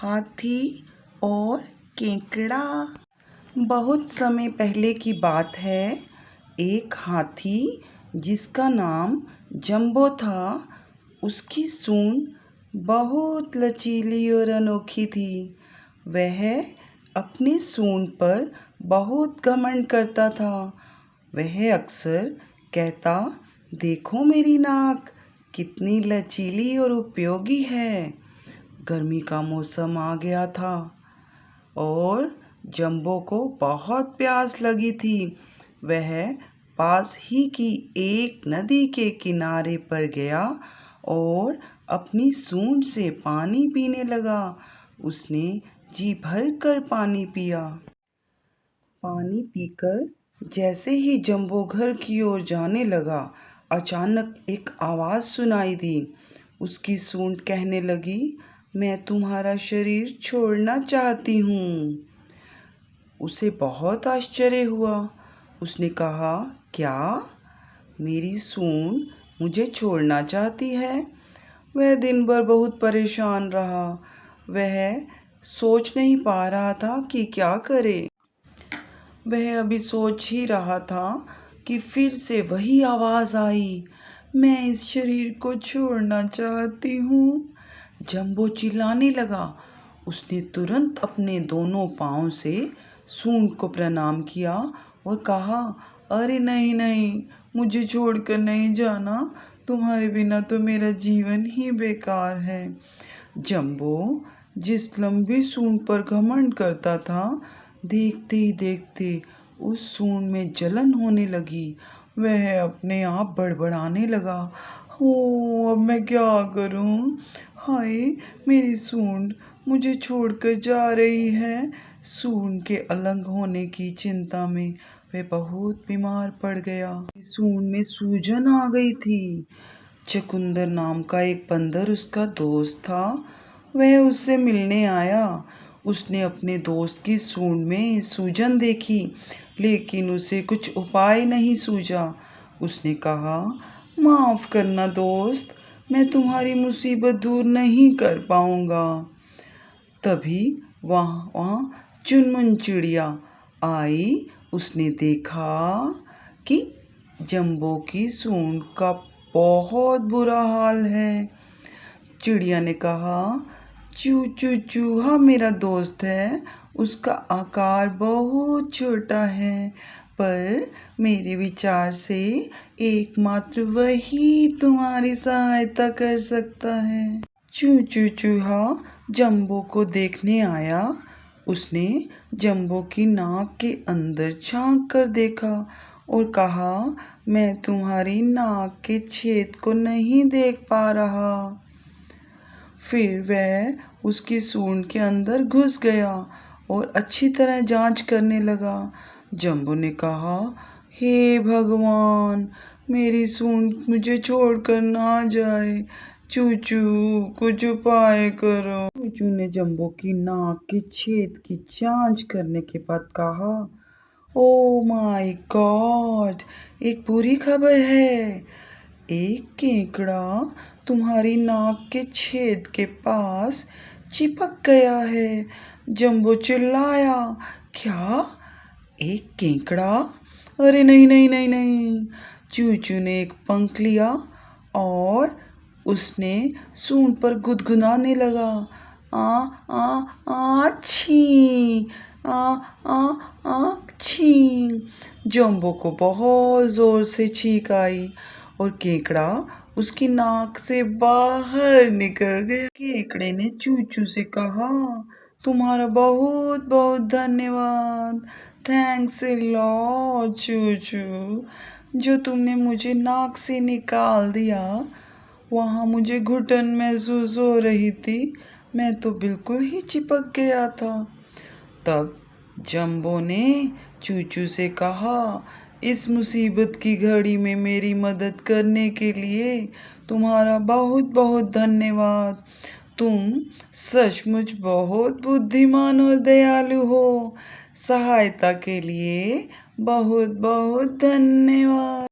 हाथी और केकड़ा। बहुत समय पहले की बात है। एक हाथी जिसका नाम जंबो था, उसकी सूंड बहुत लचीली और अनोखी थी। वह अपनी सूंड पर बहुत घमंड करता था। वह अक्सर कहता, देखो मेरी नाक कितनी लचीली और उपयोगी है। गर्मी का मौसम आ गया था और जंबो को बहुत प्यास लगी थी। वह पास ही की एक नदी के किनारे पर गया और अपनी सूंड से पानी पीने लगा। उसने जी भर कर पानी पिया। पानी पीकर जैसे ही जंबो घर की ओर जाने लगा, अचानक एक आवाज़ सुनाई दी। उसकी सूंड कहने लगी, मैं तुम्हारा शरीर छोड़ना चाहती हूँ। उसे बहुत आश्चर्य हुआ। उसने कहा, क्या मेरी सूंड मुझे छोड़ना चाहती है? वह दिन भर बहुत परेशान रहा। वह सोच नहीं पा रहा था कि क्या करे। वह अभी सोच ही रहा था कि फिर से वही आवाज़ आई, मैं इस शरीर को छोड़ना चाहती हूँ। जंबो चिल्लाने लगा। उसने तुरंत अपने दोनों पाँव से सूंड को प्रणाम किया और कहा, अरे नहीं नहीं, मुझे छोड़कर नहीं जाना। तुम्हारे बिना तो मेरा जीवन ही बेकार है। जंबो जिस लंबी सूंड पर घमंड करता था, देखते ही देखते उस सूंड में जलन होने लगी। वह अपने आप बड़बड़ाने लगा, ओ अब मैं क्या करूं? हाय, मेरी सूंड मुझे छोड़कर जा रही है। सूंड के अलग होने की चिंता में वह बहुत बीमार पड़ गया। सूंड में सूजन आ गई थी। चकुंदर नाम का एक बंदर उसका दोस्त था। वह उससे मिलने आया। उसने अपने दोस्त की सूंड में सूजन देखी, लेकिन उसे कुछ उपाय नहीं सूझा। उसने कहा, माफ़ करना दोस्त, मैं तुम्हारी मुसीबत दूर नहीं कर पाऊंगा। तभी वहाँ चुनमुन चिड़िया आई। उसने देखा कि जंबो की सूंड का बहुत बुरा हाल है। चिड़िया ने कहा, चू चू चूहा मेरा दोस्त है। उसका आकार बहुत छोटा है, पर मेरे विचार से एकमात्र वही तुम्हारी सहायता कर सकता है। चू चू चूहा जंबो को देखने आया। उसने जंबो की नाक के अंदर झांक कर देखा और कहा, मैं तुम्हारी नाक के छेद को नहीं देख पा रहा। फिर वह उसकी सूंड के अंदर घुस गया और अच्छी तरह जांच करने लगा। जंबो ने कहा, हे भगवान, मेरी सूंड मुझे छोड़कर ना जाए। चूचू कुछ उपाय करो। चूचू ने जंबो की नाक के छेद की जांच करने के बाद कहा, ओ माय गॉड, एक बुरी खबर है। एक केकड़ा तुम्हारी नाक के छेद के पास चिपक गया है। जंबो चिल्लाया, क्या? एक केकड़ा? अरे नहीं नहीं नहीं नहीं। चूचू ने एक पंख लिया और उसने सूंड पर गुदगुदाने लगा, आ आ छी, आ आ आ छी। जंबो को बहुत जोर से छींक आई और केकड़ा उसकी नाक से बाहर निकल गया। केकड़े ने चूचू से कहा, तुम्हारा बहुत बहुत धन्यवाद। थैंक्स ए लॉट चूचू, जो तुमने मुझे नाक से निकाल दिया। वहाँ मुझे घुटन महसूस हो रही थी। मैं तो बिल्कुल ही चिपक गया था। तब जंबो ने चूचू से कहा, इस मुसीबत की घड़ी में मेरी मदद करने के लिए तुम्हारा बहुत बहुत धन्यवाद। तुम सचमुच बहुत बुद्धिमान और दयालु हो। सहायता के लिए बहुत बहुत धन्यवाद।